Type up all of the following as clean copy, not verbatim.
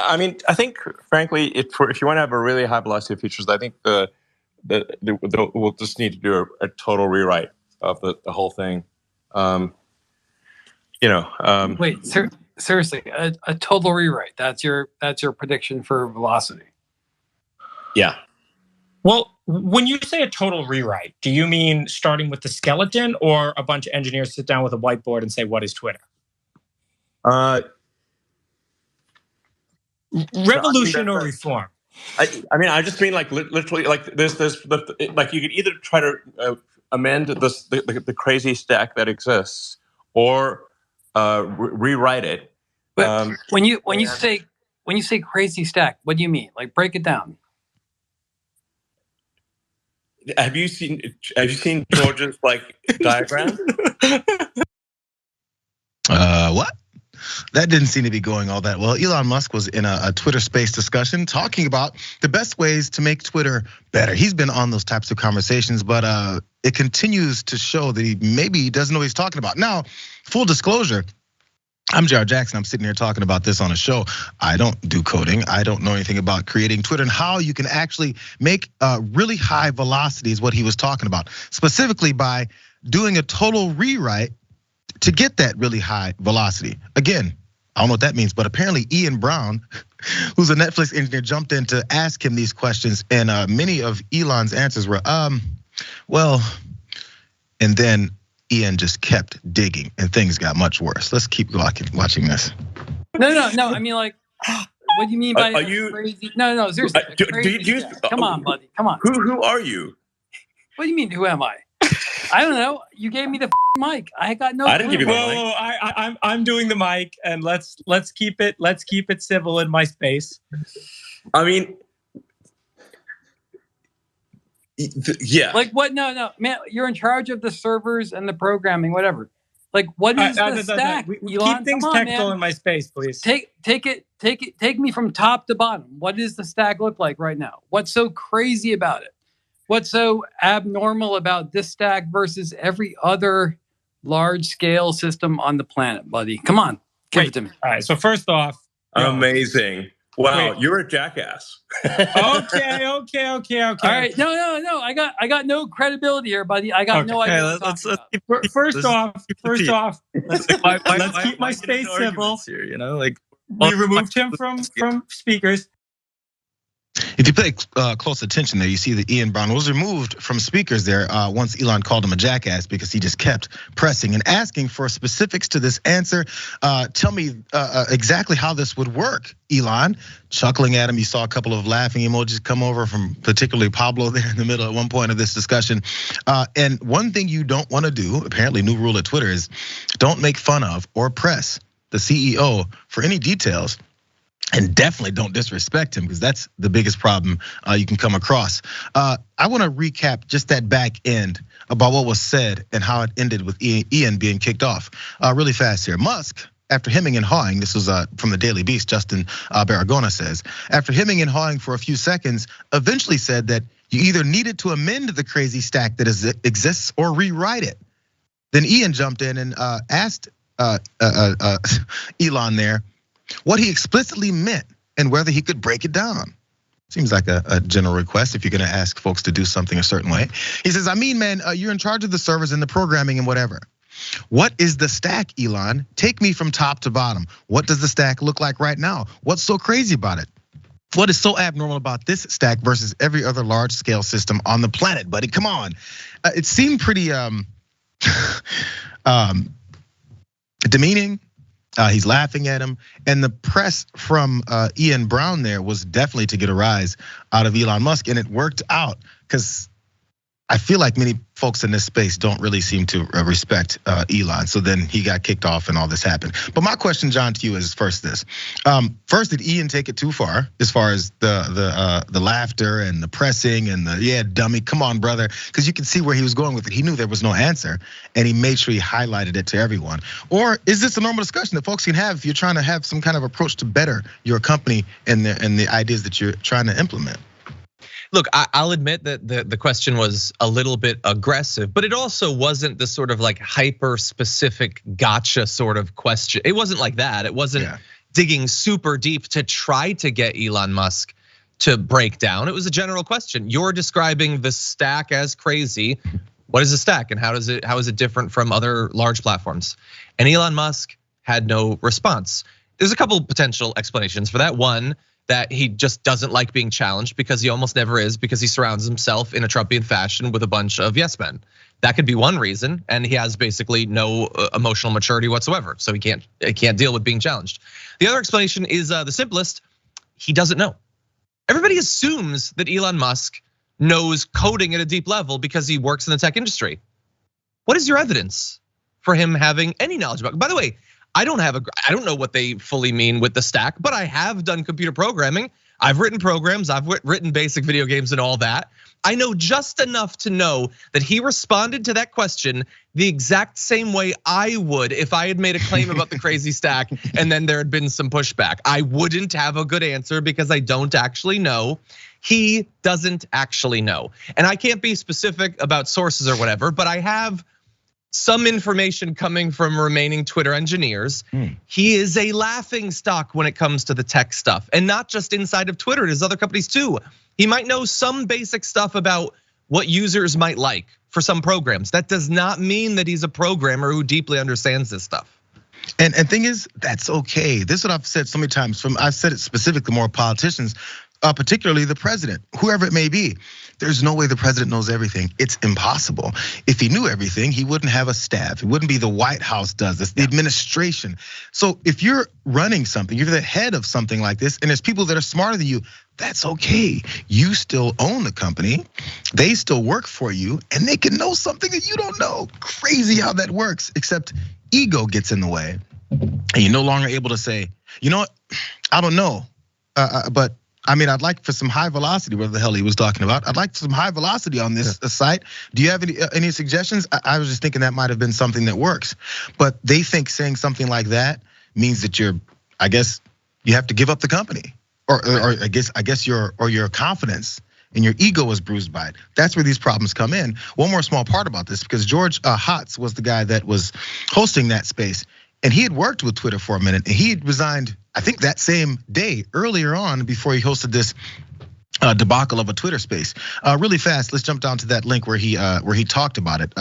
I mean, I think, frankly, if you want to have a really high velocity of features, I think we'll just need to do a total rewrite of the whole thing. Wait, seriously, a total rewrite. That's your prediction for velocity. Yeah. Well, when you say a total rewrite, do you mean starting with the skeleton, or a bunch of engineers sit down with a whiteboard and say, "What is Twitter"? Revolution or reform? I mean, I just mean like literally, like there's like you could either try to amend the crazy stack that exists, or rewrite it. But when you say crazy stack, what do you mean? Like, break it down. Have you seen George's like diagram? What? That didn't seem to be going all that well. Elon Musk was in a Twitter space discussion talking about the best ways to make Twitter better. He's been on those types of conversations, but it continues to show that he maybe doesn't know what he's talking about. Now, full disclosure, I'm Jayar Jackson. I'm sitting here talking about this on a show. I don't do coding. I don't know anything about creating Twitter and how you can actually make really high velocity is what he was talking about. Specifically by doing a total rewrite to get that really high velocity. Again, I don't know what that means, but apparently Ian Brown, who's a Netflix engineer, jumped in to ask him these questions, and many of Elon's answers were, well, and then Ian just kept digging, and things got much worse. Let's keep watching this. No. I mean, like, what do you mean by crazy? No, seriously. Come on, buddy. Come on. Who are you? What do you mean? Who am I? I don't know. You gave me the mic. I got no. I didn't give you the mic. Whoa, I'm doing the mic, and let's keep it civil in my space. I mean, yeah. Like what? No, man. You're in charge of the servers and the programming, whatever. Like, what is the stack? Keep things technical in my space, please. Take me from top to bottom. What does the stack look like right now? What's so crazy about it? What's so abnormal about this stack versus every other large-scale system on the planet, buddy? Come on, give it to me. All right, so first off. Amazing. Wow, you're a jackass. Okay. All right, no. I got no credibility here, buddy. I got no idea. First off, let's keep my space civil. Here, like we removed him from speakers. If you pay close attention there, you see that Ian Brown was removed from speakers there once Elon called him a jackass because he just kept pressing and asking for specifics to this answer. Tell me exactly how this would work, Elon. Chuckling at him, you saw a couple of laughing emojis come over from particularly Pablo there in the middle at one point of this discussion. And one thing you don't want to do, apparently new rule at Twitter, is don't make fun of or press the CEO for any details. And definitely don't disrespect him, because that's the biggest problem you can come across. I want to recap just that back end about what was said and how it ended with Ian being kicked off really fast here. Musk, after hemming and hawing, this was from the Daily Beast, Justin Baragona says, after hemming and hawing for a few seconds, eventually said that you either needed to amend the crazy stack that exists or rewrite it. Then Ian jumped in and asked Elon there what he explicitly meant and whether he could break it down. Seems like a general request if you're gonna ask folks to do something a certain way. He says, I mean, man, you're in charge of the servers and the programming and whatever. What is the stack, Elon? Take me from top to bottom. What does the stack look like right now? What's so crazy about it? What is so abnormal about this stack versus every other large scale system on the planet, buddy? Come on. It seemed pretty demeaning. He's laughing at him, and the press from Ian Brown there was definitely to get a rise out of Elon Musk, and it worked out because I feel like many folks in this space don't really seem to respect Elon. So then he got kicked off and all this happened. But my question, John, to you is first this. First, did Ian take it too far as the laughter and the pressing and the, yeah, dummy, come on, brother? Because you can see where he was going with it. He knew there was no answer, and he made sure he highlighted it to everyone. Or is this a normal discussion that folks can have if you're trying to have some kind of approach to better your company and the ideas that you're trying to implement? Look, I'll admit that the question was a little bit aggressive, but it also wasn't the sort of like hyper specific gotcha sort of question. It wasn't like that. It wasn't digging super deep to try to get Elon Musk to break down. It was a general question. You're describing the stack as crazy. What is a stack and how is it different from other large platforms? And Elon Musk had no response. There's a couple potential explanations for that. One, that he just doesn't like being challenged because he almost never is, because he surrounds himself in a Trumpian fashion with a bunch of yes men. That could be one reason, and he has basically no emotional maturity whatsoever, so he can't deal with being challenged. The other explanation is the simplest: he doesn't know. Everybody assumes that Elon Musk knows coding at a deep level because he works in the tech industry. What is your evidence for him having any knowledge about it? By the way, I don't know what they fully mean with the stack, but I have done computer programming. I've written programs, I've written basic video games and all that. I know just enough to know that he responded to that question the exact same way I would if I had made a claim about the crazy stack and then there had been some pushback. I wouldn't have a good answer because I don't actually know. He doesn't actually know. And I can't be specific about sources or whatever, but I have some information coming from remaining Twitter engineers. He is a laughing stock when it comes to the tech stuff, and not just inside of Twitter, there's other companies too. He might know some basic stuff about what users might like for some programs. That does not mean that he's a programmer who deeply understands this stuff. And thing is, that's okay. This is what I've said so many times. I've said it specifically more politicians, particularly the president, whoever it may be. There's no way the president knows everything. It's impossible. If he knew everything, he wouldn't have a staff. It wouldn't be the White House does this, the administration. So if you're running something, you're the head of something like this, and there's people that are smarter than you, that's okay. You still own the company. They still work for you, and they can know something that you don't know. Crazy how that works, except ego gets in the way. And you're no longer able to say, you know what, I don't know, but I mean, I'd like for some high velocity, whatever the hell he was talking about. I'd like some high velocity on this site. Do you have any suggestions? I was just thinking that might have been something that works. But they think saying something like that means that I guess you have to give up the company. Or I guess your confidence and your ego is bruised by it. That's where these problems come in. One more small part about this, because George Hotz was the guy that was hosting that space. And he had worked with Twitter for a minute, and he had resigned, I think that same day, earlier on, before he hosted this debacle of a Twitter space. Really fast, let's jump down to that link where he talked about it.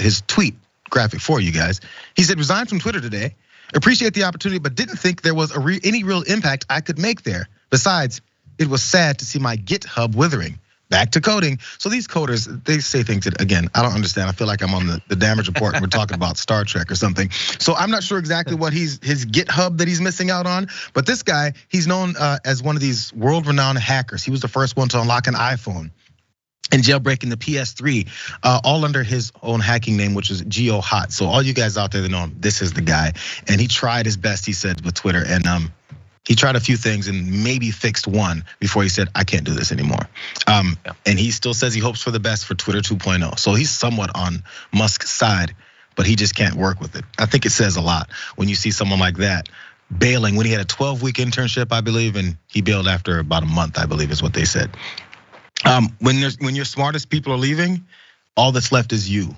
His tweet graphic for you guys. He said, resigned from Twitter today. Appreciate the opportunity, but didn't think there was any real impact I could make there. Besides, it was sad to see my GitHub withering. Back to coding. So these coders, they say things that, again, I don't understand. I feel like I'm on the damage report and we're talking about Star Trek or something. So I'm not sure exactly what his GitHub that he's missing out on. But this guy, he's known as one of these world-renowned hackers. He was the first one to unlock an iPhone and jailbreaking the PS3, all under his own hacking name, which is Geo Hot. So all you guys out there that know him, this is the guy. And he tried his best, he said, with Twitter. And he tried a few things and maybe fixed one before he said, I can't do this anymore. And he still says he hopes for the best for Twitter 2.0. So he's somewhat on Musk's side, but he just can't work with it. I think it says a lot when you see someone like that bailing when he had a 12-week internship, I believe, and he bailed after about a month, I believe is what they said. When your smartest people are leaving, all that's left is you.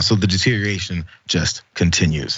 So the deterioration just continues.